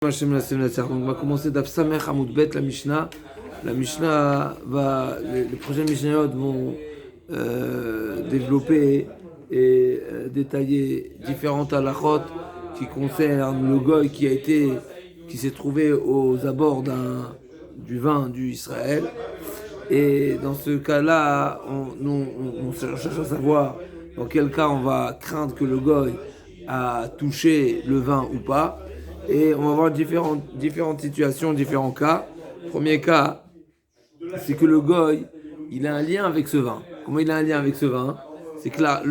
Donc on va commencer d'Af Samer Hamoud Bet, la Mishnah. La Mishnah va, les prochaines Mishnayot vont développer et détailler différentes halachot qui concernent le goy qui s'est trouvé aux abords du vin du Israël. Et dans ce cas-là, on cherche à savoir dans quel cas on va craindre que le goy a touché le vin ou pas. Et on va voir différentes situations, différents cas. Premier cas, c'est que le goy, il a un lien avec ce vin. Comment il a un lien avec ce vin? C'est que là,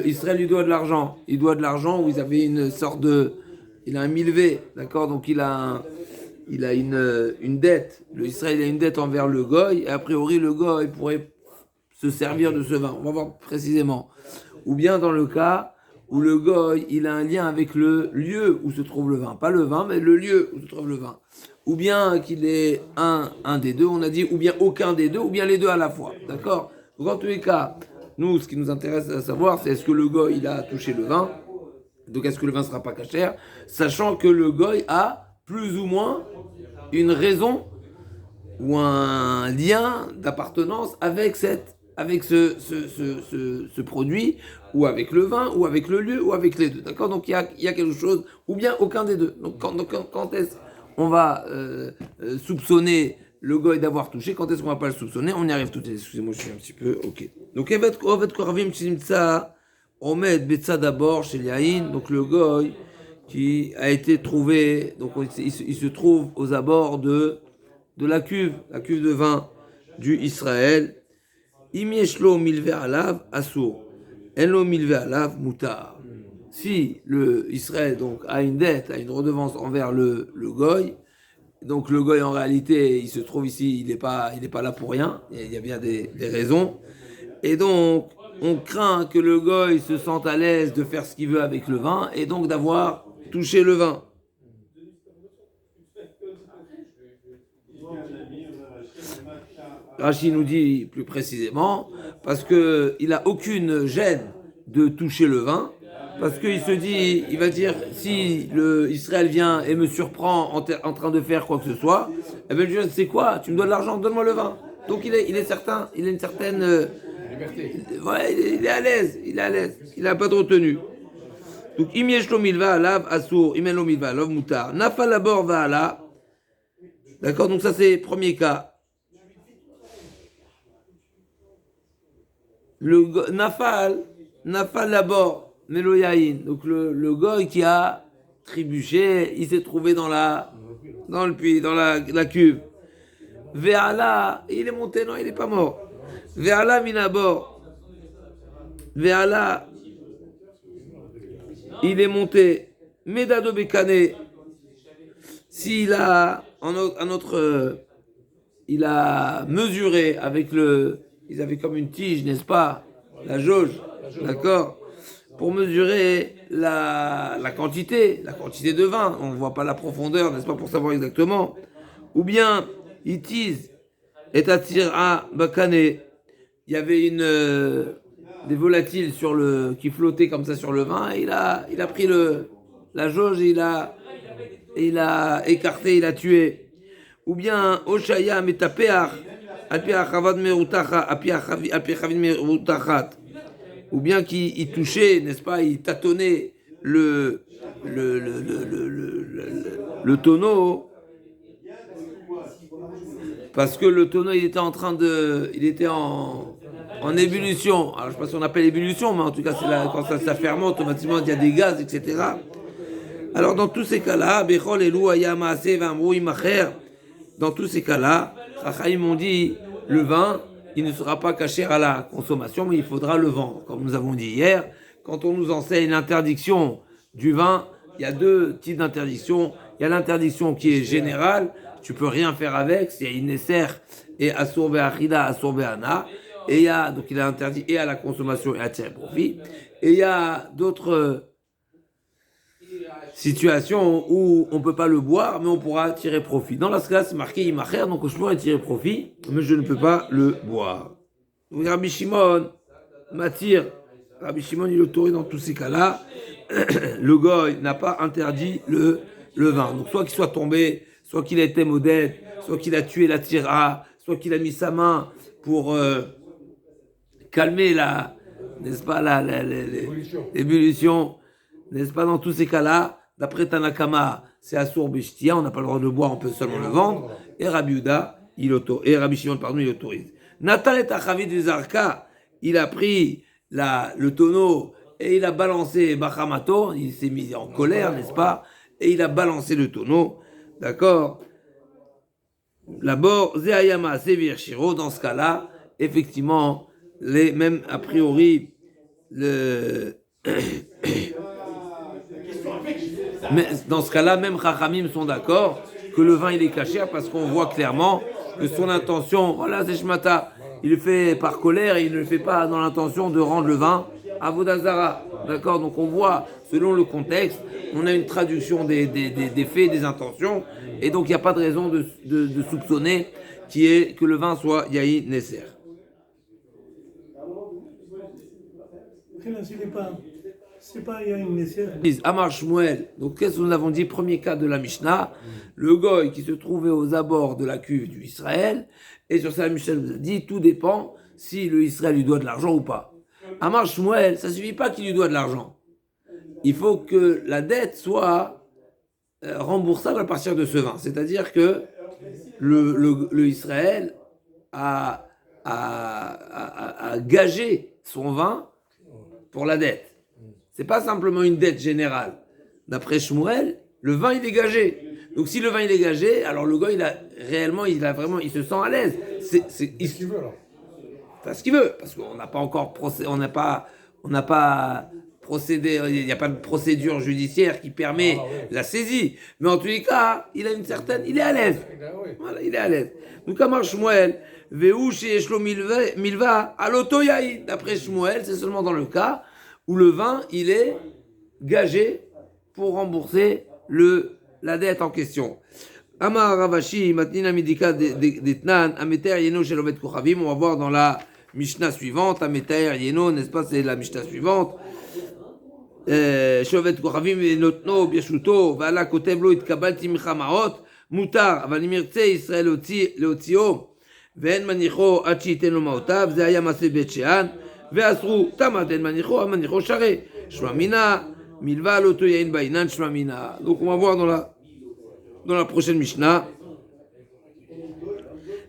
Israël lui doit de l'argent. Il doit de l'argent où ils avaient une sorte de... Il a un milvé, d'accord? Donc il a une dette. Le Israël a une dette envers le goy. Et a priori, le goy pourrait se servir de ce vin. On va voir précisément. Ou bien dans le cas où le goy, il a un lien avec le lieu où se trouve le vin. Pas le vin, mais le lieu où se trouve le vin. Ou bien qu'il est un des deux, on a dit, ou bien aucun des deux, ou bien les deux à la fois. D'accord? Donc en tous les cas, nous, ce qui nous intéresse à savoir, c'est est-ce que le goy, il a touché le vin? Donc est-ce que le vin ne sera pas cachère? Sachant que le goy a plus ou moins une raison ou un lien d'appartenance avec ce produit, ou avec le vin, ou avec le lieu, ou avec les deux. D'accord? Donc il y a quelque chose, ou bien aucun des deux. Donc quand est-ce qu'on va soupçonner le goy d'avoir touché? Quand est-ce qu'on va pas le soupçonner? On y arrive tout de suite. Excusez-moi, je suis un petit peu... Ok. Donc Ovet Korvim Chimtsa, Omed Betsa d'abord chez Yahin, donc le goy qui a été trouvé, donc il se trouve aux abords de la cuve de vin du Israël. Imieshlo milve alav asur, enlo milve alav mutar. Si le Israël donc a une dette, a une redevance envers le goy, donc le goy en réalité il se trouve ici, il n'est pas là pour rien, il y a bien des raisons, et donc on craint que le goy se sente à l'aise de faire ce qu'il veut avec le vin et donc d'avoir touché le vin. Rashi nous dit plus précisément, parce qu'il n'a aucune gêne de toucher le vin, parce qu'il se dit, il va dire, si le Israël vient et me surprend en train de faire quoi que ce soit, eh bien je dis, c'est quoi? Tu me donnes l'argent, donne-moi le vin. Donc il est certain, il a une certaine liberté. Ouais, il est à l'aise, il n'a pas de retenue. Donc imieshlo milva alav asur, imelo milva alav mutar. Nafa labor va ala. D'accord, donc ça c'est premier cas. Le Nafal d'abord, Meloyaïn, donc le goy qui a trébuché, il s'est trouvé dans le puits, dans la cuve. Ve'ala, il est monté, non, il n'est pas mort. Ve'ala minabor, Ve'ala, il est monté. Medado Bekane, s'il a, il a mesuré avec ils avaient comme une tige, n'est-ce pas? La jauge, d'accord? Pour mesurer la quantité de vin. On ne voit pas la profondeur, n'est-ce pas, pour savoir exactement. Ou bien, Itiz et Atira Bakane, il y avait des volatiles qui flottaient comme ça sur le vin, et il a pris la jauge et il a écarté, il a tué. Ou bien, Oshaya Metapeach, ou bien qu'il touchait, n'est-ce pas, il tâtonnait le tonneau, parce que le tonneau il était en ébullition. Alors je ne sais pas si on appelle ébullition, mais en tout cas c'est quand ça fermente automatiquement il y a des gaz, etc. Alors dans tous ces cas-là, dans tous ces cas-là, Chachaim m'ont dit, le vin, il ne sera pas caché à la consommation, mais il faudra le vendre. Comme nous avons dit hier, quand on nous enseigne l'interdiction du vin, il y a deux types d'interdiction. Il y a l'interdiction qui est générale, tu peux rien faire avec, c'est inesser et assour be'achida, assour be'ana. Et donc il est interdit et à la consommation et à tirer profit. Et il y a d'autres situation où on ne peut pas le boire, mais on pourra tirer profit. Dans la cas, c'est marqué Imacher, donc je pourrais tirer profit, mais je ne peux pas le boire. Donc Rabbi Shimon m'attire. Rabbi Shimon, il autorise dans tous ces cas-là. Le goy n'a pas interdit le le vin. Donc soit qu'il soit tombé, soit qu'il a été modèle, soit qu'il a tué la tira, soit qu'il a mis sa main pour calmer n'est-ce pas, l'ébullition, n'est-ce pas, dans tous ces cas-là, d'après Tanakama, c'est Assour Beshtia, on n'a pas le droit de le boire, on peut seulement le vendre, et Rabbi Yehuda, et Rabbi Shimon, pardon, il autorise. Nathan et Tachavid des Zarka, il a pris le tonneau et il a balancé Bachamato, il s'est mis en colère, n'est-ce pas, et il a balancé le tonneau, d'accord. D'abord, Zéayama, Sévir Shiro, dans ce cas-là, effectivement, même a priori, mais dans ce cas-là, même Chachamim sont d'accord que le vin il est caché parce qu'on voit clairement que son intention, voilà, c'est Shmata, il le fait par colère et il ne le fait pas dans l'intention de rendre le vin à Vodazara. D'accord. Donc on voit, selon le contexte, on a une traduction des faits, des intentions, et donc il n'y a pas de raison de soupçonner que le vin soit Yahi Nesser. C'est pas Yahi Nesser. Amar Shmuel. Donc qu'est-ce que nous avons dit? Premier cas de la Mishnah, le goy qui se trouvait aux abords de la cuve du Israël, et sur ça la Mishnah nous a dit, tout dépend si le Israël lui doit de l'argent ou pas. Amar Shmuel, ça ne suffit pas qu'il lui doit de l'argent. Il faut que la dette soit remboursable à partir de ce vin. C'est-à-dire que le Israël a gagé son vin pour la dette. C'est pas simplement une dette générale. D'après Shmuel, le vin il est gagé. Donc si le vin il est gagé, alors le gars il se sent à l'aise. C'est ce qu'il veut alors. Parce qu'il veut, parce qu'on n'a pas encore procédé, on n'a pas procédé, il n'y a pas de procédure judiciaire qui permet la saisie. Mais en tous les cas, il est à l'aise. Voilà, il est à l'aise. Donc Amar Shmuel, Veu chez Eshlo Milva, à l'autoyaï. D'après Shmuel, c'est seulement dans le cas où le vin, il est gagé pour rembourser la dette en question. Amar Ravashi, Matnina Midika Detnan, Ameter Yeno Shelovet Kochavim, on va voir dans la Mishnah suivante, Ameter Yeno, n'est-ce pas, c'est la Mishnah suivante. Shelovet Kochavim, Notno, Biashuto, Vala Koteblo, Itkabalti Michamaot, Mutar, אבל אם ירצה ישראל להוציאו ואין מניחו עד שייתן לו מעותיו, זה היה מעשה בית שאן, ואסרו תמת אין מניחו, המניחו שרה, שמע מינה, מלווה לא תויין בעינן שמע מינה. Donc on va voir dans la prochaine Mishnah,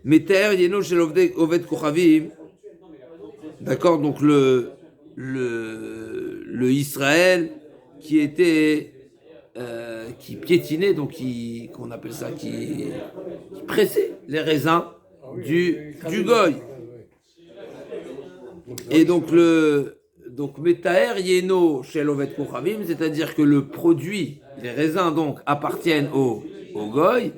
מתאר ינו של עובד כוכבים, d'accord, donc le Israël qui était qui piétinait, donc qu'on appelle ça, qui pressait les raisins du goy. Et donc Metaher Yeno Shel Ovet Kochavim, c'est-à-dire que le produit, les raisins donc appartiennent au goy,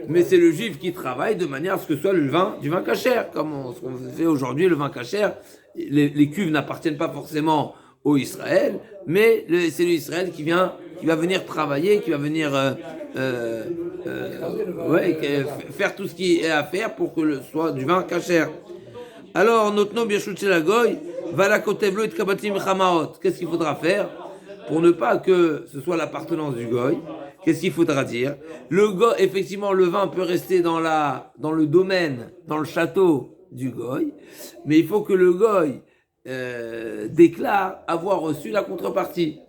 mais c'est le juif qui travaille de manière à ce que ce soit du vin cachère, comme ce qu'on fait aujourd'hui, le vin cachère. Les cuves n'appartiennent pas forcément au Israël, mais c'est l'Israël qui va venir travailler, qui va venir faire tout ce qui est à faire pour que ce soit du vin cachère. Alors, notre nom, Biachut Shelagoy, va la kotevlo et kabatim chamaot. Qu'est-ce qu'il faudra faire pour ne pas que ce soit l'appartenance du goy? Qu'est-ce qu'il faudra dire? Le goy, effectivement, le vin peut rester dans le domaine, dans le château du goy, mais il faut que le goy déclare avoir reçu la contrepartie.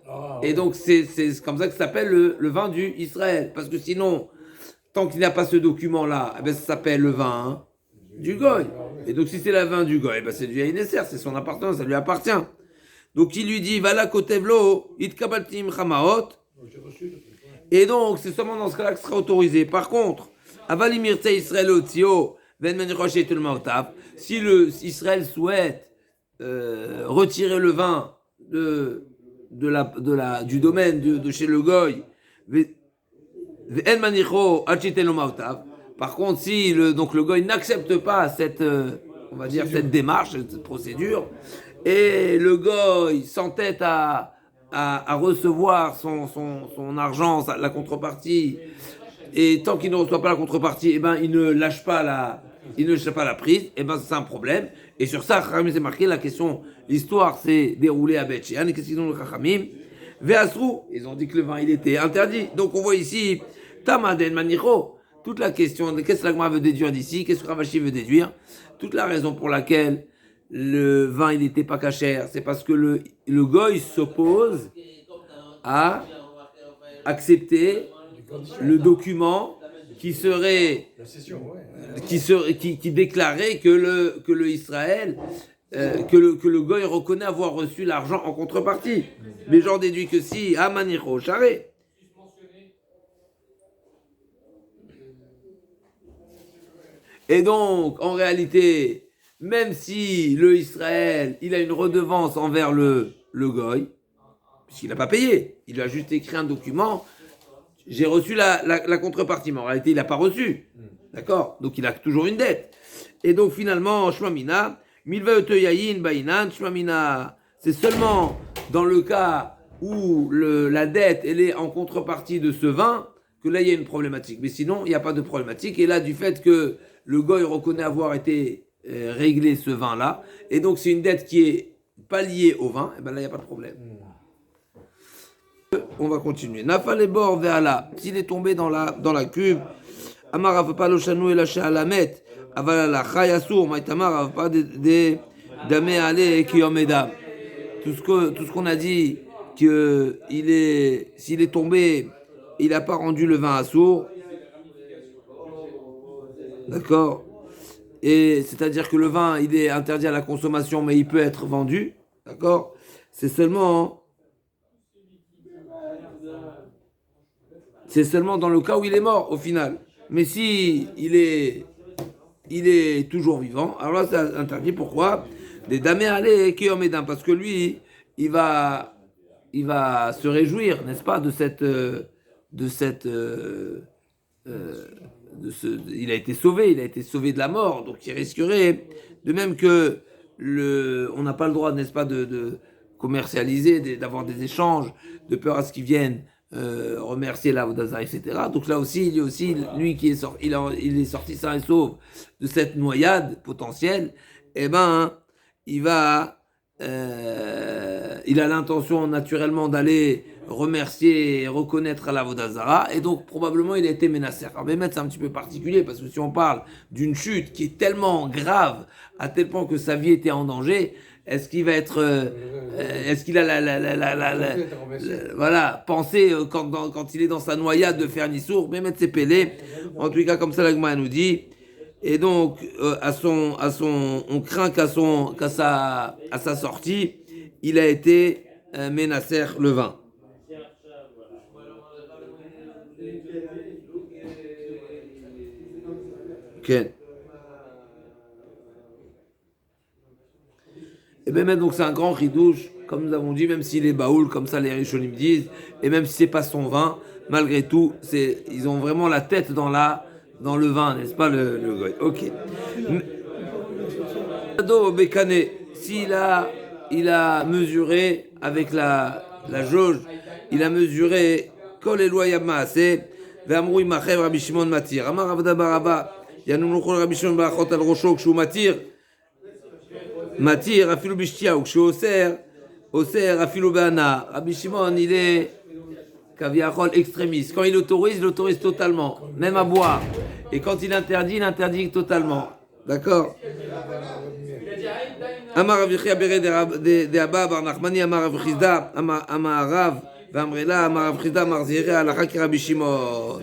Et donc c'est comme ça que ça s'appelle le vin du Israël. Parce que sinon, tant qu'il n'y a pas ce document-là, ça s'appelle le vin du goy. Et donc si c'est le vin du goy, c'est du Yahi Nesser, c'est son appartenance, ça lui appartient. Donc il lui dit, Vala kotevlo, itkabaltim chamaot. Et donc c'est seulement dans ce cas-là que ce sera autorisé. Par contre, avalimirte Israël otio, ven menroche et maotav. Si Israël souhaite retirer le vin du domaine de chez le goy, par contre si le goy n'accepte pas cette démarche, cette procédure, et le goy s'entête à recevoir son argent, la contrepartie, et tant qu'il ne reçoit pas la contrepartie, il ne lâche pas la prise, c'est un problème. Et sur ça, Chachamim s'est marqué, l'histoire s'est déroulée à Beth Shean. Et qu'est-ce qu'ils ont le Chachamim? Ve'asrou, ils ont dit que le vin il était interdit. Donc on voit ici, Tamaden Manicho, toute la question de qu'est-ce que l'agma veut déduire d'ici, qu'est-ce que Ravashi veut déduire, toute la raison pour laquelle le vin il n'était pas cachère, c'est parce que le goy s'oppose à accepter le document qui serait qui déclarait que le Israël que le goy reconnaît avoir reçu l'argent en contrepartie. Mais j'en déduis que si Amanicho Charé. Et donc en réalité, même si le Israël il a une redevance envers le goy, puisqu'il n'a pas payé, il a juste écrit un document. J'ai reçu la contrepartie, mais en réalité, il n'a pas reçu. D'accord? Donc, il a toujours une dette. Et donc, finalement, Shmamina, Milvayote Yayin, Bainan, Shmamina, c'est seulement dans le cas où la dette, elle est en contrepartie de ce vin, que là, il y a une problématique. Mais sinon, il n'y a pas de problématique. Et là, du fait que le goy reconnaît avoir été réglé ce vin-là, et donc, c'est une dette qui est pas liée au vin, et ben là, il n'y a pas de problème. On va continuer. Nafal bord ve'ala. S'il est tombé dans la cuve, Amar avpa shanu et lâché à la met. Aval la chayasur, maitamar avpa de damé ale qui omedam. Tout ce qu'on a dit que s'il est tombé, il n'a pas rendu le vin à sourd. D'accord. Et c'est-à-dire que le vin, il est interdit à la consommation, mais il peut être vendu. D'accord. C'est seulement dans le cas où il est mort, au final. Mais si il est toujours vivant, alors là, c'est interdit. Pourquoi? Des damés allés qui médin, parce que lui, il va se réjouir, n'est-ce pas, il a été sauvé de la mort, donc il risquerait, de même que on n'a pas le droit, n'est-ce pas, de commercialiser, d'avoir des échanges, de peur à ce qu'ils viennent remercier l'Avodazara, etc. Donc là aussi, lui qui est sorti, il est sorti sain et sauf de cette noyade potentielle, eh ben, il a l'intention naturellement d'aller remercier et reconnaître à l'Avodazara, et donc probablement il a été menacé. Alors Bémet, c'est un petit peu particulier, parce que si on parle d'une chute qui est tellement grave, à tel point que sa vie était en danger, est-ce qu'il va être, est-ce qu'il a voilà, pensé quand il est dans sa noyade de faire Nissour, mais mettre ses pélés, en tout cas comme ça l'Agma nous dit, et donc on craint qu'à sa sortie, il a été menacé le vin. Ok. Et bien même donc c'est un grand ridouche, comme nous avons dit, même s'il est baoul, comme ça les Rishonim disent, et même si c'est pas son vin, malgré tout, ils ont vraiment la tête dans le vin, n'est-ce pas le goy. Ok. S'il a mesuré avec la jauge, il a mesuré kol eloya maaseh ve'amru imachev Rabbi Shimon matir. Amar Avda baraba yanunu chol Rabbi Shimon barachot al rosho kshu matir. Matir, afilou bishtia, ou oser afilou beana. Rabbi Shimon, il est kaviachol extrémiste. Quand il autorise totalement, même à boire. Et quand il interdit totalement. D'accord? Amar Avichia bere de Abba bar Nachmani, Amar Avichizda, Amar Rav, Vamrela, Amar Avichizda, Amar Zireh, Alakha ki Rabbi Shimon.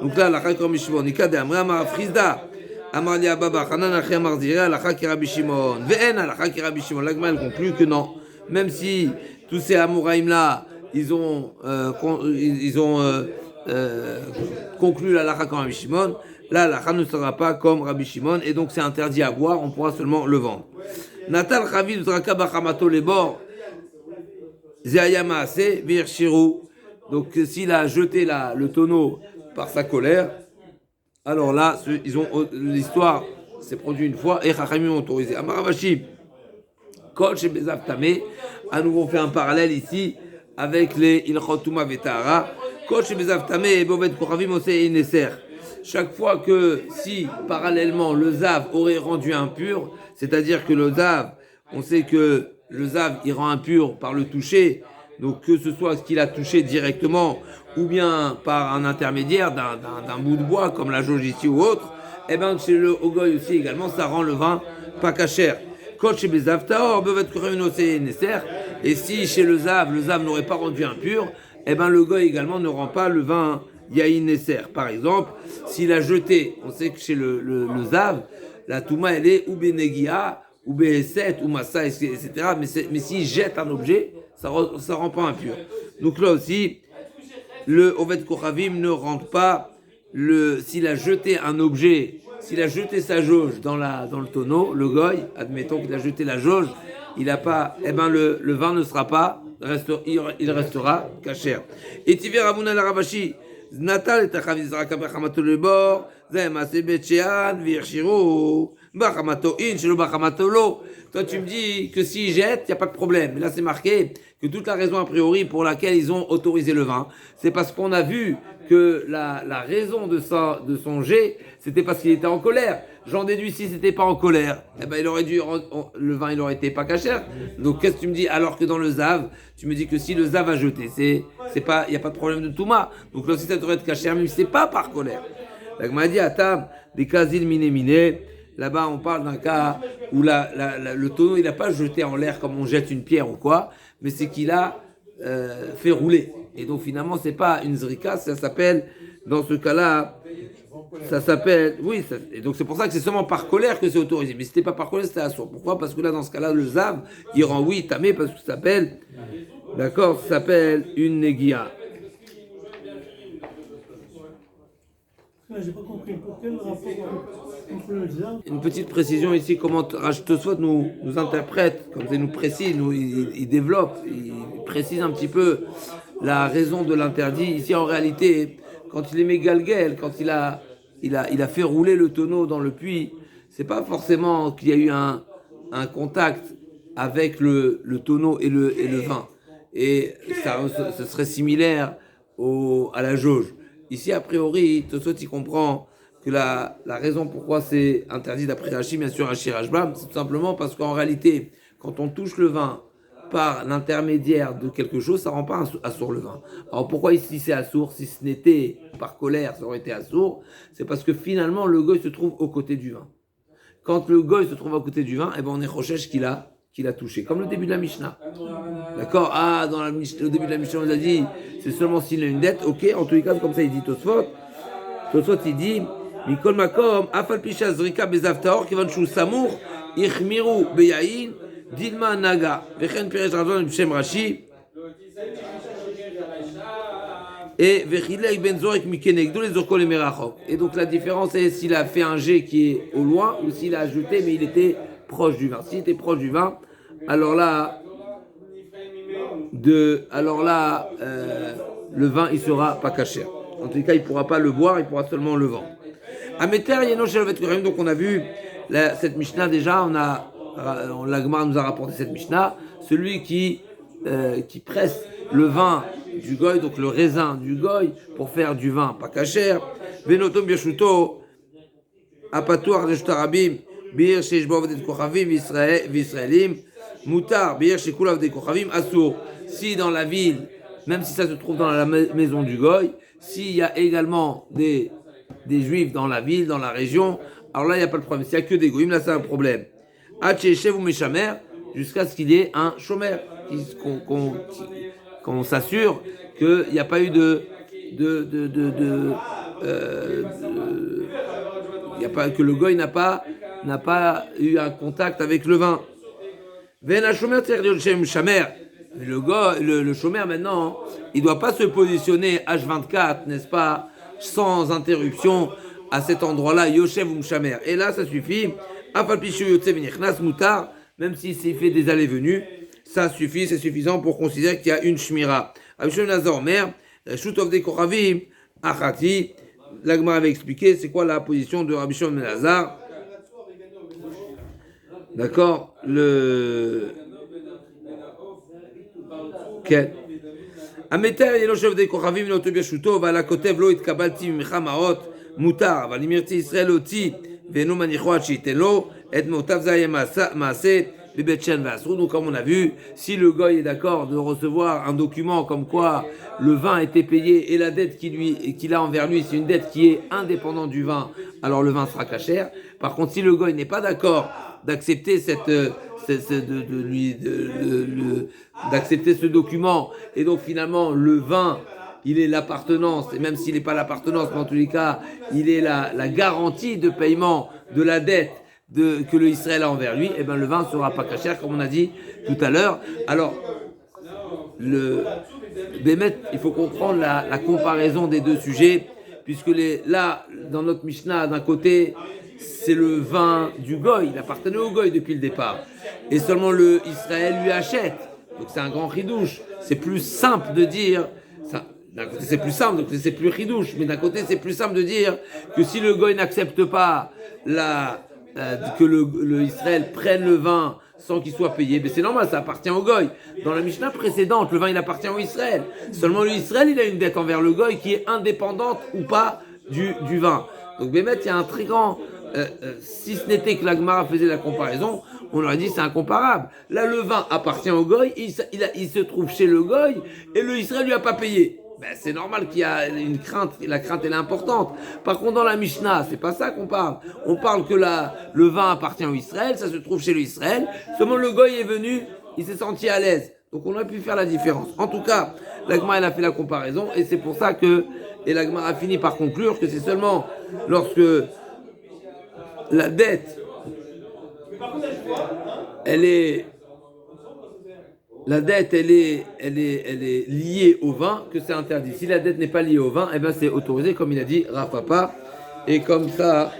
Donc là, Alakha ki Rabbi Shimon. Nikade, Amar Avichizda. Amar li Abba bar Hanan, Achia Amar Zireh, Alakha ki Rabbi Shimon. Ve'en Alakha ki Rabbi Shimon. L'Agma, elle conclut que non. Même si tous ces Amouraïm là, ils ont conclu l'Alakha comme Rabbi Shimon. Là, l'Alakha ne sera pas comme Rabbi Shimon, et donc c'est interdit à boire, on pourra seulement le vendre. Natal Chavid Zraka Bachamato les bords, Zéayama Ase, Virshiru. Donc s'il a jeté le tonneau par sa colère, alors là, l'histoire s'est produite une fois, et Chachamim ont autorisé. Amaravashi, Kol Shebezav Tameh, à nouveau on fait un parallèle ici avec les Ilchotuma Vetara. Kol Shebezav Tameh, Bovet Kochavim Ose Ineser. Chaque fois que, si parallèlement le Zav aurait rendu impur, c'est-à-dire que le Zav, on sait que le Zav il rend impur par le toucher, Donc que ce soit ce qu'il a touché directement ou bien par un intermédiaire d'un bout de bois comme la jauge ici ou autre, eh bien chez le Ogoy aussi également, ça rend le vin pas cachère. Et si chez le Zav n'aurait pas rendu impur, eh ben le Goy également ne rend pas le vin Yahin Nesser. Par exemple, s'il a jeté, on sait que chez le Zav, la Touma elle est ou Benegia, ou Beheset, ou Massa, etc. Mais s'il jette un objet, ça rend pas impur. Donc là aussi, le Oved Kochavim ne rentre pas s'il a jeté un objet, s'il a jeté sa jauge dans le tonneau, le goy, admettons qu'il a jeté la jauge, il a pas, eh ben le vin ne sera pas, il restera cachère. Et tu verras Ramuna la Ravashi, Natal et Tachavizra Kabachamato le bord, Zemase Betchean, Virchiro, Bachamato in, chez le Bachamato lo. Toi tu me dis que s'il jette, il n'y a pas de problème. Mais là c'est marqué que toute la raison a priori pour laquelle ils ont autorisé le vin, c'est parce qu'on a vu que la raison de son jet, c'était parce qu'il était en colère. J'en déduis si c'était pas en colère, eh ben le vin il aurait été pas cachère. Donc qu'est-ce que tu me dis alors que dans le zav, tu me dis que si le zav a jeté, c'est pas, il y a pas de problème de touma. Donc là aussi ça devrait être cachère même si c'est pas par colère. Donc m'a dit Atam des kasil miné. Là-bas, on parle d'un cas où le tonneau, il n'a pas jeté en l'air comme on jette une pierre ou quoi, mais c'est qu'il a fait rouler. Et donc, finalement, c'est pas une zrika, ça s'appelle, dans ce cas-là, ça s'appelle, oui, et donc c'est pour ça que c'est seulement par colère que c'est autorisé. Mais si c'était pas par colère, c'était assourd. Pourquoi? Parce que là, dans ce cas-là, le zav, il rend oui, tamé, parce que ça s'appelle, d'accord, ça s'appelle une negia. J'ai pas compris. Pour quel rapport entre le Zav? Une petite précision ici, comment Rav Tosfot nous interprète, comme il nous précise, il développe, il précise un petit peu la raison de l'interdit. Ici, en réalité, quand il est mégalguel, quand il a fait rouler le tonneau dans le puits, c'est pas forcément qu'il y a eu un contact avec le tonneau et le vin. Et ce serait similaire à la jauge. Ici, a priori, Tosfot il comprend que la raison pourquoi c'est interdit d'après Rashi, bien sûr, Rashi Rashbam, c'est tout simplement parce qu'en réalité, quand on touche le vin par l'intermédiaire de quelque chose, ça rend pas assourd le vin. Alors pourquoi ici c'est assourd? Si ce n'était par colère, ça aurait été assourd, c'est parce que finalement le goy se trouve aux côtés du vin. Quand le goy se trouve aux côtés du vin, eh ben on est rochèche qu'il a touché, comme le début de la Mishnah. D'accord? Ah, dans le début de la Mishnah, on a dit, c'est seulement s'il a une dette, ok, en tous les cas, comme ça il dit Tosfot. Tosfot il dit, Mikol Makom, Afal Pisha Zrika Bezavtaor, Kivan Shu Samour, Ichmiru Beyain, Dilma Naga, Vechen Piresh Radon Bshem Rashi, et Vechilek Benzorek Mikenegdo les Zorko les Merachok. Et donc la différence est s'il a fait un jet qui est au loin ou s'il a ajouté mais il était proche du vin. S'il était proche du vin, alors là, le vin il sera pas caché. En tout cas, il pourra pas le boire, il pourra seulement le vendre. Ameter Yeno Shelovet Korim, donc on a vu cette Mishnah déjà, la Gemara nous a rapporté cette Mishnah, celui qui presse le vin du goy, donc le raisin du goy, pour faire du vin pas cachère. Benotom Biashuto, Apatour de Shtarabim, Bir Sheshbov de Kochavim, Visraelim, Moutar, Bir Shekulav de Kochavim, Assour. Si dans la ville, même si ça se trouve dans la maison du goy, s'il y a également des juifs dans la ville, dans la région, alors là il n'y a pas de problème. S'il n'y a que des goyim, là c'est un problème. Hachéchev ou Meshamer, jusqu'à ce qu'il y ait un shomer, qu'on s'assure qu'il n'y a pas eu que le goy n'a pas eu un contact avec le vin. Le chômeur maintenant, il ne doit pas se positionner H24, n'est-ce pas, sans interruption à cet endroit-là, Yoshev ou Mshamer. Et là, ça suffit. Même s'il fait des allées-venues, ça suffit, c'est suffisant pour considérer qu'il y a une shmira. L'Agmara avait expliqué c'est quoi la position de Rabbi Shimon ben Elazar. D'accord, כן. המתאר יהיה לו שבדי כוכבים לאותו ברשותו, ועל הכותב לא התקבלתי ממך מעות מותר, אבל אם ירצה ישראל להוציא ואינו מניחו עד שייתן לו, את מעותיו זה היה מעשה les Betchen Vasrou. Donc, comme on a vu, si le goy est d'accord de recevoir un document comme quoi le vin a été payé et la dette qu'il a envers lui, c'est une dette qui est indépendante du vin, alors le vin sera cachère. Par contre, si le goy n'est pas d'accord d'accepter d'accepter ce document, et donc finalement le vin, il est l'appartenance, et même s'il n'est pas l'appartenance, mais en tous les cas, il est la garantie de paiement de la dette que le Israël a envers lui, et bien le vin ne sera pas cachère, comme on a dit tout à l'heure. Alors, Bémet, il faut comprendre la comparaison des deux sujets, puisque là, dans notre Mishnah, d'un côté, c'est le vin du goy, il appartenait au goy depuis le départ, et seulement le Israël lui achète. Donc c'est un grand ridouche. C'est plus simple de dire, d'un côté c'est plus simple, d'un côté c'est plus ridouche, mais d'un côté c'est plus simple de dire que si le goy n'accepte pas que le Israël prenne le vin sans qu'il soit payé, mais c'est normal, ça appartient au goy. Dans la Mishnah précédente, le vin il appartient au Israël. Seulement le Israël il a une dette envers le goy qui est indépendante ou pas du vin. Donc Bémet, il y a un très grand... si ce n'était que la Gemara faisait la comparaison, on aurait dit c'est incomparable. Là, le vin appartient au goy, il se trouve chez le goy, et le Israël lui a pas payé. Ben, c'est normal qu'il y a une crainte, la crainte elle est importante. Par contre, dans la Mishnah, c'est pas ça qu'on parle. On parle que le vin appartient au Israël, ça se trouve chez le Israël. Seulement le goy est venu, il s'est senti à l'aise. Donc on a pu faire la différence. En tout cas, la Gemara elle a fait la comparaison, et c'est pour ça que la Gemara a fini par conclure que c'est seulement lorsque la dette, elle est liée au vin, que c'est interdit. Si la dette n'est pas liée au vin, eh ben c'est autorisé, comme il a dit Rav Papa, et comme ça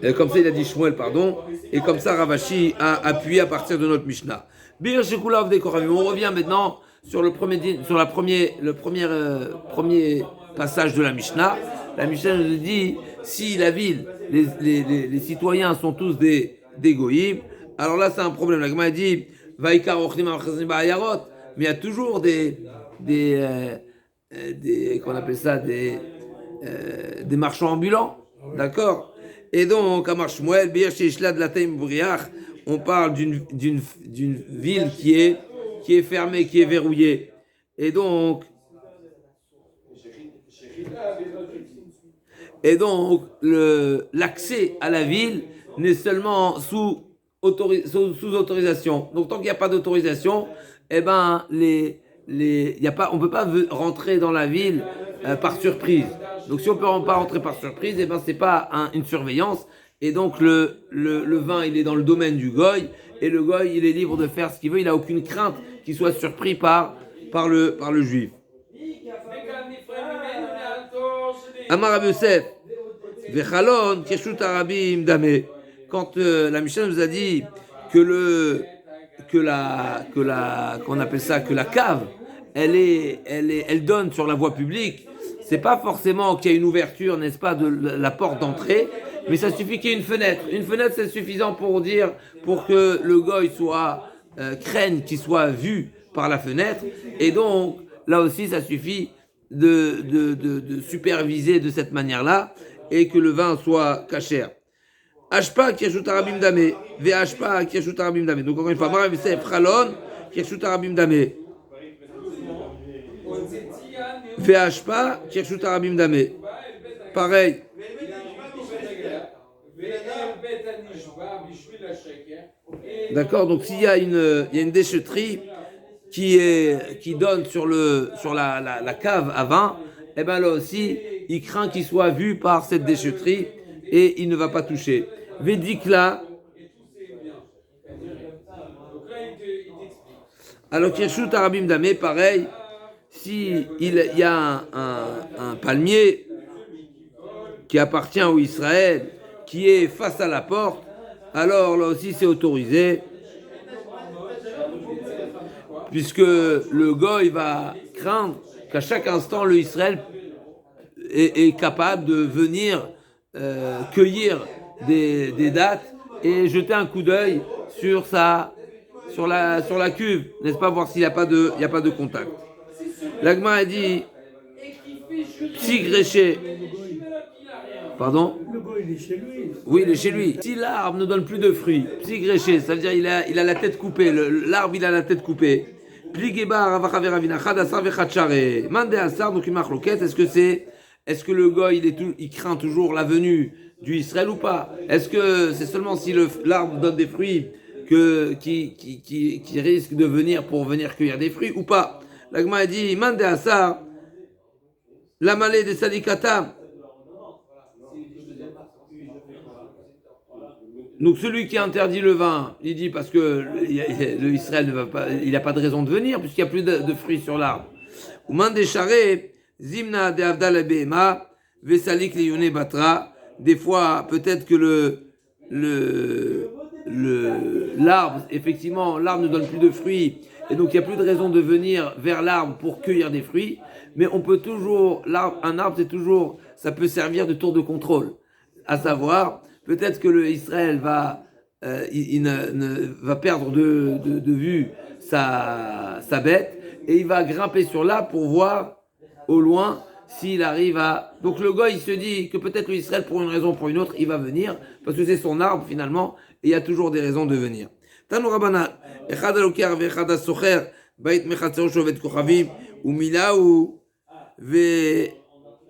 il a dit Shmuel, pardon, et comme ça Ravashi a appuyé à partir de notre Mishnah. Bir Shekulav de Koravim. On revient maintenant sur le premier passage de la Mishnah. La Mishnah nous dit, si la ville, les citoyens sont tous des goïms, alors là c'est un problème. La Gemara dit, Vaikar ochnim al-chaznim ba'ayarot, mais il y a toujours qu'on appelle ça, des marchands ambulants, d'accord. Et donc, à Marshmuel, Bir Sheishla de la Taim Briach, on parle d'une ville qui est fermée, qui est verrouillée. Et donc l'accès à la ville n'est seulement sous autorisation. Donc tant qu'il n'y a pas d'autorisation, eh ben on ne peut pas rentrer dans la ville par surprise. Donc si on ne peut pas rentrer par surprise, eh ben c'est pas une surveillance. Et donc le vin il est dans le domaine du goy, et le goy il est libre de faire ce qu'il veut, il n'a aucune crainte qu'il soit surpris par le juif. Amar Rabbi Yosef, Vechalon, Keshut Arabim Dame. Quand la Mishnah nous a dit que qu'on appelle ça, que la cave, elle donne sur la voie publique, c'est pas forcément qu'il y a une ouverture, n'est-ce pas, de la porte d'entrée, mais ça suffit qu'il y ait une fenêtre. Une fenêtre, c'est suffisant pour que le goy craigne qu'il soit vu par la fenêtre, et donc là aussi ça suffit de superviser de cette manière-là, et que le vin soit cachère. Ashpa Kirshut Arabim Dame, Ve Ashpa Kirshut Arabim Dame. Donc encore une fois, Marav Yosef Chalon Kirshut Arabim Dame. Ve Ashpa Kirshut Arabim Dame. Pareil. D'accord, donc s'il y a une déchetterie qui donne sur la cave à vin, et ben là aussi, il craint qu'il soit vu par cette déchetterie et il ne va pas toucher. Védikla. Alors Kirshut Arabim Dame, pareil, si il y a un palmier qui appartient au Israël, qui est face à la porte, alors là aussi c'est autorisé, puisque le goy va craindre qu'à chaque instant le Israël est capable de venir cueillir des dattes et jeter un coup d'œil sur la cuve, n'est-ce pas, voir s'il n'y a pas de contact. L'Agma a dit si gréché. Pardon? Le gars, il est chez lui. Oui, il est chez lui. Si l'arbre ne donne plus de fruits, pli gréché, ça veut dire il a la tête coupée, l'arbre il a la tête coupée. Pli gebar avachaver avina chad asar vechad share. Mande asar donc il marque loquette. Est-ce que le gars il craint toujours la venue du Israël ou pas? Est-ce que c'est seulement si l'arbre donne des fruits qui risque de venir pour venir cueillir des fruits ou pas? L'agma a dit mande asar la malée des sadikata. Donc celui qui interdit le vin, il dit parce que le Israël ne va pas, il n'a pas de raison de venir puisqu'il n'y a plus de fruits sur l'arbre. Ou mandécharé, zimna de avdal behema, vesalik liyone batra. Des fois, peut-être que l'arbre, effectivement, l'arbre ne donne plus de fruits et donc il n'y a plus de raison de venir vers l'arbre pour cueillir des fruits. Mais on peut toujours, un arbre c'est toujours, ça peut servir de tour de contrôle, à savoir. Peut-être que Israël va perdre de vue sa bête et il va grimper sur l'arbre pour voir au loin s'il arrive à... Donc le gars il se dit que peut-être l'Israël pour une raison ou pour une autre il va venir parce que c'est son arbre finalement et il y a toujours des raisons de venir. Tanu Rabbanan, echad alokar ve'echad asocher bait mechatzero shovet kochavim umilau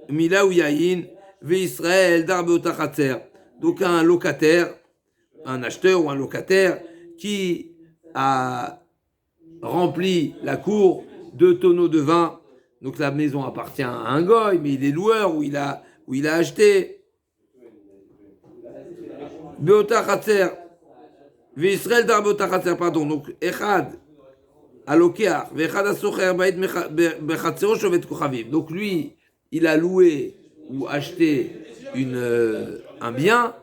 yayin ve'Israël dar be'ota chatzer. Donc un locataire, un acheteur ou un locataire qui a rempli la cour de tonneaux de vin. Donc la maison appartient à un goy, mais il est loueur ou il a acheté. Beota Khatser, V'Israël dar beota Khatser, pardon. Donc Echad alokeach, ve'echad asocher bait bechatzero shovet kochavim. Donc lui, il a loué ou acheté un bien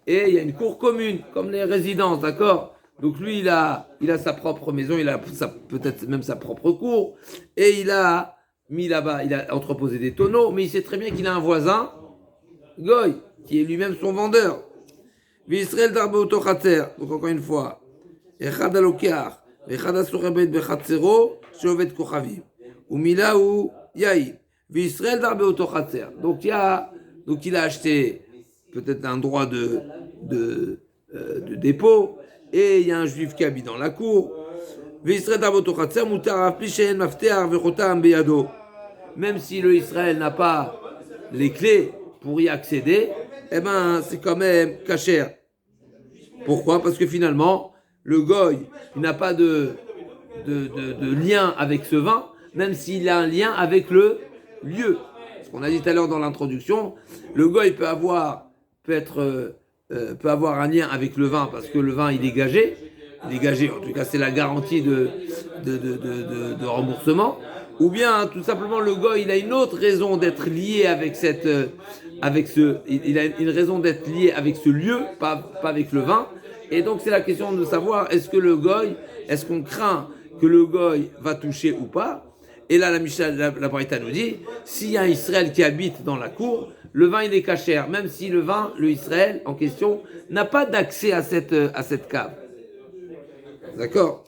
et il y a une cour commune comme les résidences, d'accord? Donc lui il a sa propre maison, il a peut-être même sa propre cour et il a mis là-bas, il a entreposé des tonneaux, mais il sait très bien qu'il a un voisin goy qui est lui-même son vendeur. V'Israël dar beoto chatzer. Donc encore une fois, echad alokeach ve'echad asocher beit bechatzero shovet kochavim umilahu yain v'Israël dar beoto chatzer. Donc il a acheté peut-être un droit de dépôt, et il y a un juif qui habite dans la cour. Même si le Israël n'a pas les clés pour y accéder, eh ben c'est quand même cachère. Pourquoi? Parce que finalement, le goy, il n'a pas de lien avec ce vin, même s'il a un lien avec le lieu. Ce qu'on a dit tout à l'heure dans l'introduction, le goy peut avoir un lien avec le vin parce que le vin il est gagé, en tout cas c'est la garantie de remboursement, ou bien tout simplement le goy il a une autre raison d'être lié il a une raison d'être lié avec ce lieu, pas avec le vin, et donc c'est la question de savoir est-ce qu'on craint que le goy va toucher ou pas. Et là, la Braïta nous dit, s'il y a un Israël qui habite dans la cour, le vin il est cachère, même si le Israël en question, n'a pas d'accès à cette cave. D'accord?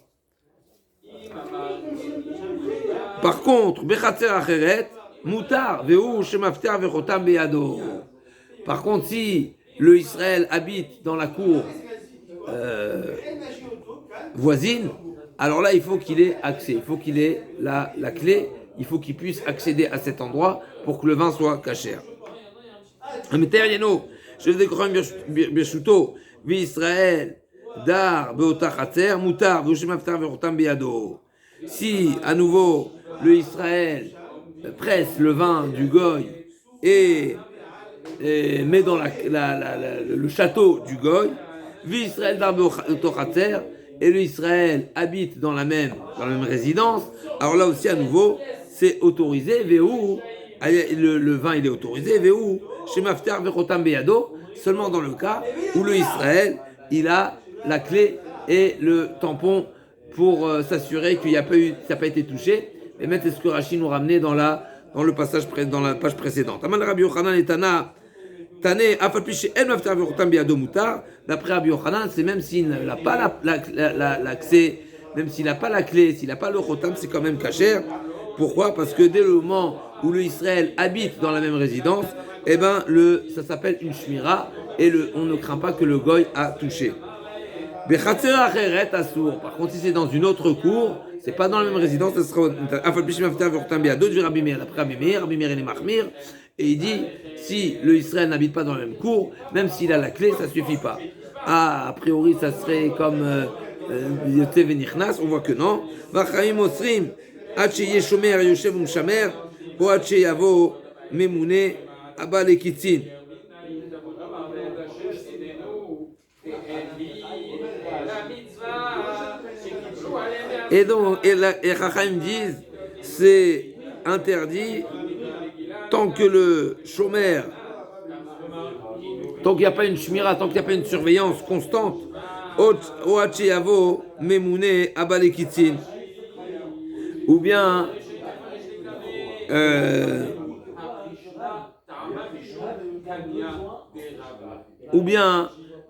Par contre, bechatzer acheret, mutar, ve'u shemafter vechotam beyado. Par contre, si le Israël habite dans la cour voisine, alors là, il faut qu'il ait accès, il faut qu'il ait la clé, il faut qu'il puisse accéder à cet endroit pour que le vin soit cachère. Si, à nouveau, le Israël presse le vin du goy et met dans le château du goy, Israël dar beoto chatzer, et le Israël habite dans la même résidence, alors là aussi à nouveau, c'est autorisé, le vin il est autorisé, seulement dans le cas où le Israël il a la clé et le tampon pour s'assurer qu'il n'a pas été touché. Et maintenant c'est ce que Rashi nous ramenait dans la page précédente. Aman Rabbi Yochanan et Tana D'après Rabbi Yochanan, c'est même s'il n'a pas l'accès, même s'il n'a pas la clé, s'il n'a pas le chotam, c'est quand même cachère. Pourquoi? Parce que dès le moment où le Israël habite dans la même résidence, eh ben, ça s'appelle une shmira et on ne craint pas que le goy a touché. Bechatzer acheret assour. Par contre, si c'est dans une autre cour, c'est pas dans la même résidence, ça sera afal pishim after vortam biado de Rabbi Meir. Après Rabbi Meir il est mahmir et il dit si le Israël n'habite pas dans la même cour, même s'il a la clé, ça suffit pas. Ah, a priori, ça serait comme Yotev et Nichnas, on voit que non. Vachaim osrim ad sheyeh shomer yoshev umshamer ou ad sheyavo memune abba lekitzin. Et donc, les Chachamim disent, c'est interdit tant que le chômeur, tant qu'il n'y a pas une shmira, tant qu'il n'y a pas une surveillance constante, Oachiyavo Memune Abalekitzin, ou bien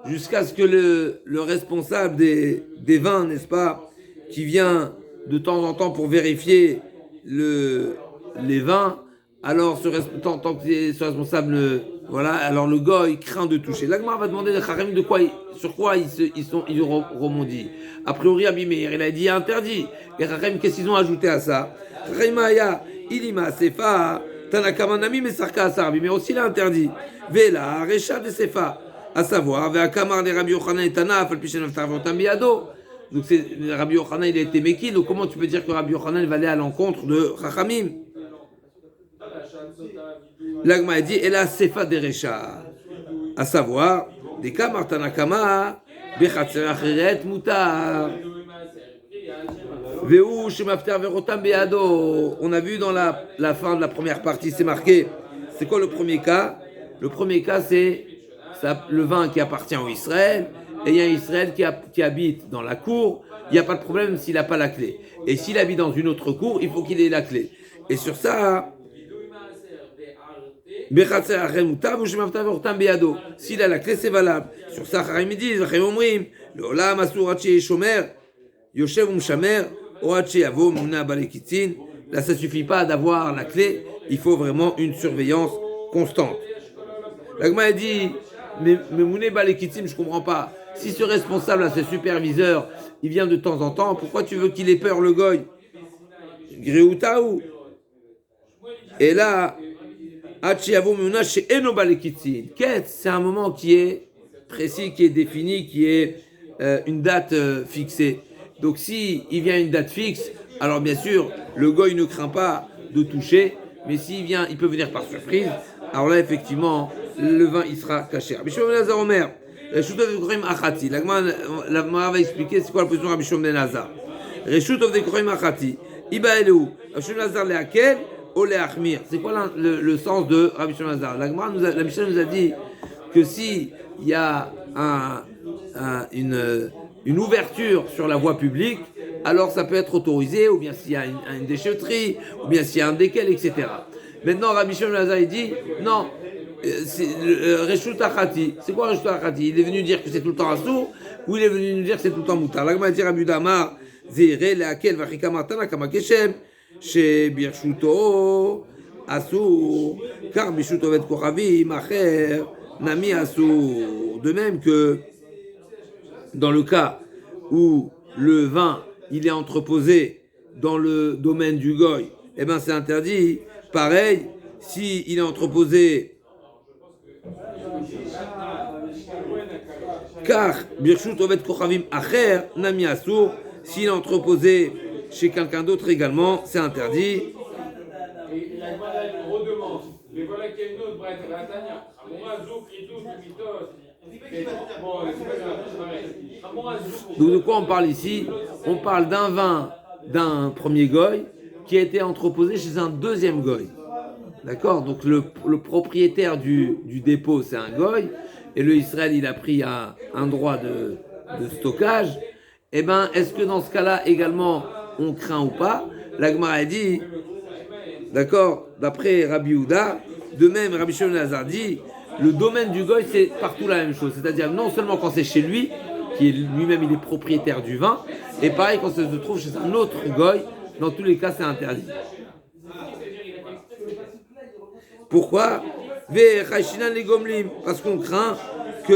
jusqu'à ce que le responsable des vins, n'est-ce pas, qui vient de temps en temps pour vérifier les vins, alors tant que ce responsable, voilà, alors le goy craint de toucher. L'Agmar va demander de Chachamim sur quoi ils rebondissent. A priori, Rabbi Meir, il a dit interdit. Et Chachamim, qu'est-ce qu'ils ont ajouté à ça? Chachamim aya ilima sefa tanakamanami mesarka asar. Mais aussi il a interdit. Vela recha de sefa, à savoir ve'akamar de Rabbi Yochanan et Tana afal pishen aftar votam biado. Donc Rabbi Yochanan, il a été Meki, donc comment tu peux dire que Rabbi Yochanan va aller à l'encontre de Chachamim? L'Agma a dit, et la Sefa Derecha, à savoir, des Kamar Tanakama, Bechatzer Acheret Mutar, Veu Shemafter Verotam Beado. On a vu dans la fin de la première partie, c'est marqué, c'est quoi le premier cas? Le premier cas, c'est le vin qui appartient au Israël, et il y a un Israël qui habite dans la cour, il n'y a pas de problème s'il n'a pas la clé. Et s'il habite dans une autre cour, il faut qu'il ait la clé. Et sur ça, s'il a la clé, c'est valable. Sur ça, Chachamim disent, là, ça ne suffit pas d'avoir la clé, il faut vraiment une surveillance constante. L'Agma dit, mais Mouné Balekitzim, je ne comprends pas. Si ce responsable, ce superviseur, il vient de temps en temps, pourquoi tu veux qu'il ait peur, le goy? Gréoutaou. Et là, c'est un moment qui est précis, qui est défini, qui est une date fixée. Donc si il vient à une date fixe, alors bien sûr, le goy ne craint pas de toucher, mais s'il vient, il peut venir par surprise. Alors là, effectivement, le vin, il sera caché. Rabbi Shimon ben Elazar Omer, Reshut Ovdekorim Achati. La Gemara va expliquer c'est quoi la position de Rabbi Shimon ben Elazar. Reshut Ovdekorim Achati. Iba Eleu. Rabbi Shimon ben Elazar lehakel ou leachmir. C'est quoi le sens de Rabbi Shimon ben Elazar? La Mishnah nous a dit que si il y a une ouverture sur la voie publique, alors ça peut être autorisé, ou bien s'il y a une déchetterie, ou bien s'il y a un déquel, etc. Maintenant, Rabbi Shimon ben Elazar, il dit, non, Reshut Achati. C'est quoi Reshut Achati? Il est venu dire que c'est tout le temps assour, ou il est venu nous dire que c'est tout le temps moutar? La Gemara dit Rabbi Damar, Zere, Leakel, Vachikama, Tana, Kama Keshem, She Birshuto, Assour, car Birshuto Vet Kochavim, Acher, Nami Assour. De même que dans le cas où le vin, il est entreposé dans le domaine du goy, eh ben c'est interdit. Pareil, si il est entreposé, car Birshut Ovet Kochavim Acher Nami Assour, s'il est entreposé chez quelqu'un d'autre également, c'est interdit. Donc de quoi on parle ici? On parle d'un vin d'un premier goy qui a été entreposé chez un deuxième goy. D'accord? Donc le propriétaire du dépôt, c'est un goy, et le Israël, il a pris un droit de stockage. Eh bien, est-ce que dans ce cas-là, également, on craint ou pas? La Gemara a dit, d'accord, d'après Rabbi Houda, de même, Rabbi Shimon ben Elazar dit, le domaine du goy, c'est partout la même chose. C'est-à-dire, non seulement quand c'est chez lui, qui est lui-même, il est propriétaire du vin, et pareil, quand ça se trouve chez un autre goy, dans tous les cas, c'est interdit. Pourquoi? Parce qu'on craint que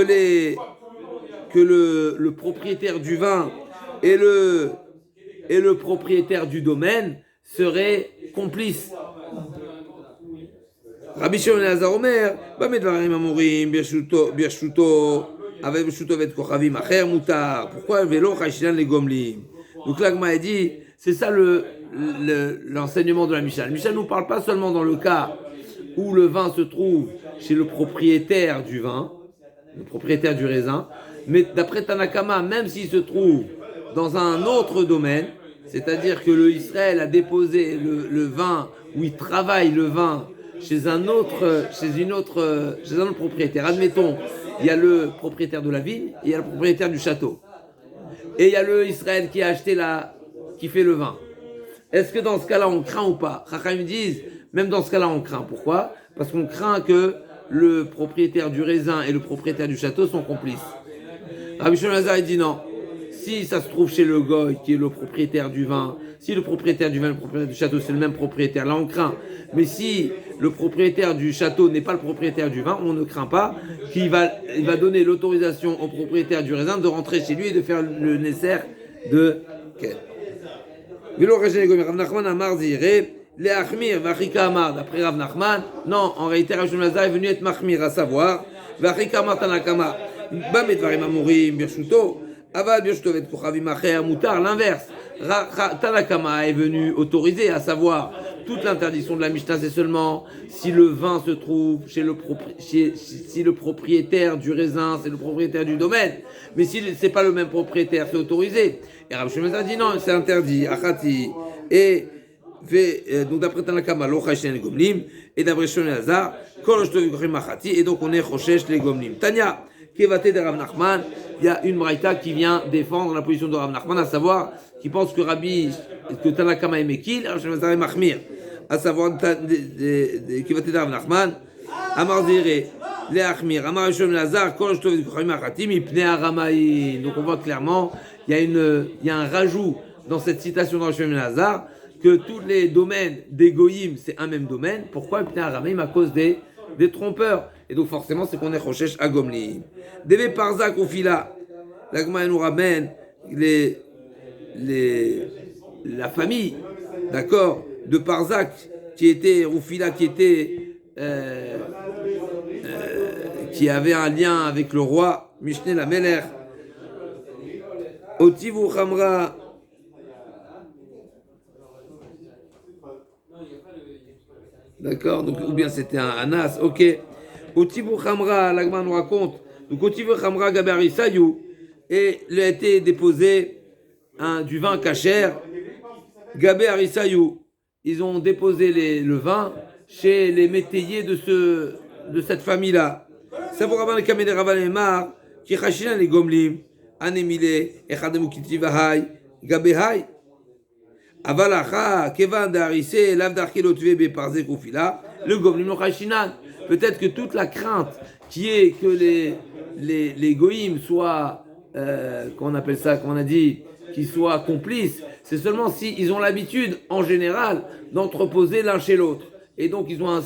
le propriétaire du vin et le propriétaire du domaine seraient complices. Rabbi Shimon Elazar Omer, Bamedvarim Amorim, Birshuto, avec Birshuto vet Kochavim Acher Mutar. Pourquoi Velo Chashinan les Gomlim? Donc l'Agma a dit, c'est ça l'enseignement de la Mishnah. La Mishnah ne nous parle pas seulement dans le cas où le vin se trouve chez le propriétaire du vin, le propriétaire du raisin, mais d'après Tanakama, même s'il se trouve dans un autre domaine, c'est-à-dire que le Israël a déposé le vin, où il travaille le vin, chez un autre propriétaire. Admettons, il y a le propriétaire de la vigne, et il y a le propriétaire du château. Et il y a le Israël qui a acheté qui fait le vin. Est-ce que dans ce cas-là, on craint ou pas? Chachamim disent, même dans ce cas-là, on craint. Pourquoi? Parce qu'on craint que le propriétaire du raisin et le propriétaire du château sont complices. Rabbi Shimon Elazar dit non. Si ça se trouve chez le goy, qui est le propriétaire du vin, si le propriétaire du vin et le propriétaire du château, c'est le même propriétaire, là on craint. Mais si le propriétaire du château n'est pas le propriétaire du vin, on ne craint pas qu'il va donner l'autorisation au propriétaire du raisin de rentrer chez lui et de faire le nécessaire de Ken. D'après Rav Nachman, non, en réalité Rav Shimon Elazar est venu être Machmir, à savoir, l'inverse. Tanakama est venu autoriser, à savoir, toute l'interdiction de la Mishnah, c'est seulement si le vin se trouve si le propriétaire du raisin, c'est le propriétaire du domaine. Mais si c'est pas le même propriétaire, c'est autorisé. Et Rav Shimon Elazar dit non, c'est interdit. Achati. Et donc d'après Tanakama, lo chashen les gomlim, et d'après Shimon Elazar, kol shtovi kochim achati, et donc on est choshesh les gomlim. Tanya, kevate de Rav Nachman, il y a une braïta qui vient défendre la position de Rav Nachman, à savoir, qui pense que Tanakama est Mekil, Rav Shimon Elazar est Machmir, à savoir, kevate de Rav Nachman, Amar Zire, le Achmir, Amar Shimon Elazar, kol shtovi kochim achati, mipnei aramaï. Donc on voit clairement, il y a un rajout dans cette citation de Rav Shimon Elazar, que tous les domaines des goyim, c'est un même domaine. Pourquoi Ibn Arameim? À cause des trompeurs. Et donc forcément, c'est qu'on est Choshesh à Gomli. Deve Parzak ou Fila. L'Agma nous ramène la famille, d'accord, de Parzak, qui était, Rufila, qui avait un lien avec le roi, Mishneh la Meler. Otivu Khamra. D'accord, donc ou bien c'était un Anas, ok. Otibu Khamra, l'Agma nous raconte. Donc Otibu Khamra Gabari Sayou, et il a été déposé du vin cachère. Gabé Arisayou, ils ont déposé le vin chez les métayers de cette famille-là. Ça vous ramène Kamede Ravanemar, qui chachina les gomlim, anemile, echademu kitivahai, Gabehai. Avalacha, Kevan d'Arisé, Lavdarkelo Tvebe par Zekofila, le Gomlim no Chashinan. Peut-être que toute la crainte qui est que les goïms soient, qu'on appelle ça, qu'on a dit, qu'ils soient complices, c'est seulement s'ils ont l'habitude, en général, d'entreposer l'un chez l'autre. Et donc, ils ont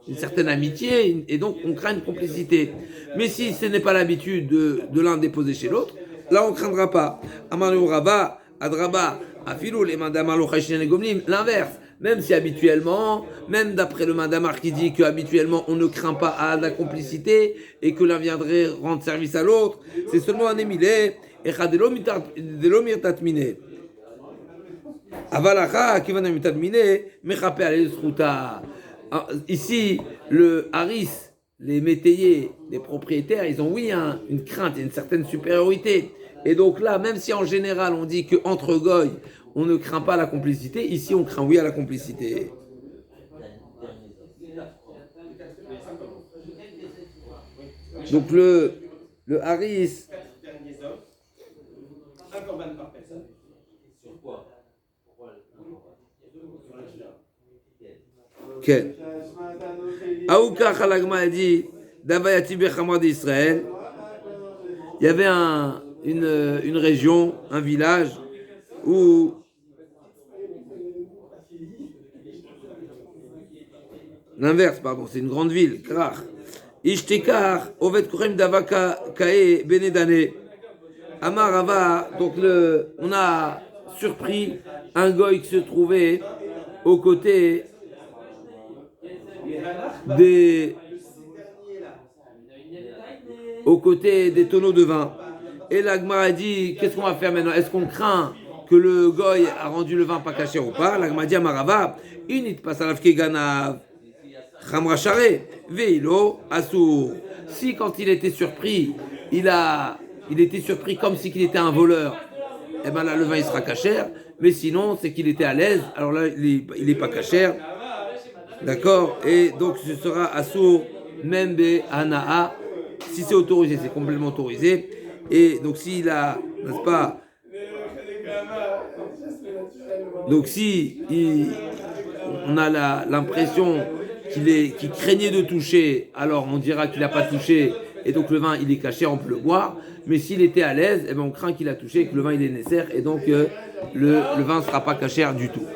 une certaine amitié, et donc, on craint une complicité. Mais si ce n'est pas l'habitude de l'un déposer chez l'autre, là, on ne craindra pas. Amanu Raba, Adraba, Afilou, les mandamar lo chashin les gomlim, l'inverse. Même si habituellement, même d'après le mandamar qui dit qu'habituellement on ne craint pas à la complicité et que l'un viendrait rendre service à l'autre, c'est seulement un émilé, et chadelomir tatmine. Avalacha, qui va n'a tatmine, mechapé à l'esruta. Ici, le haris, les métayers, les propriétaires, ils ont une crainte et une certaine supériorité. Et donc là, même si en général on dit qu'entre goy, on ne craint pas la complicité, ici on craint à la complicité. Donc le haris. Un corban par personne. Sur quoi? Ok. Aouka Khalagma a dit Davayati Bechamra d'Israël. Il y avait une région, un village où L'inverse, pardon, c'est une grande ville, Krach. Ishtekar, Ovet Korem Davaka Kae Benedane. Amar Rava, donc on a surpris un goy qui se trouvait aux côtés des tonneaux de vin. Et la Gemara a dit, qu'est-ce qu'on va faire maintenant? Est-ce qu'on craint que le goy a rendu le vin pas caché ou pas? La Gemara dit à Marava, init pasalav kegana chamra share veilo asur. Si quand il était surpris, il était surpris comme si qu'il était un voleur, eh ben là le vin il sera cachère. Mais sinon c'est qu'il était à l'aise, alors là il est pas cachère. D'accord? Et donc ce sera asur membe anaa. Si c'est autorisé, c'est complètement autorisé. Et donc s'il a, n'est-ce pas? Donc si on a l'impression qu'il craignait de toucher, alors on dira qu'il n'a pas touché, et donc le vin il est caché, on peut le boire. Mais s'il était à l'aise, eh ben on craint qu'il a touché, que le vin il est nécessaire, et donc le vin ne sera pas caché du tout.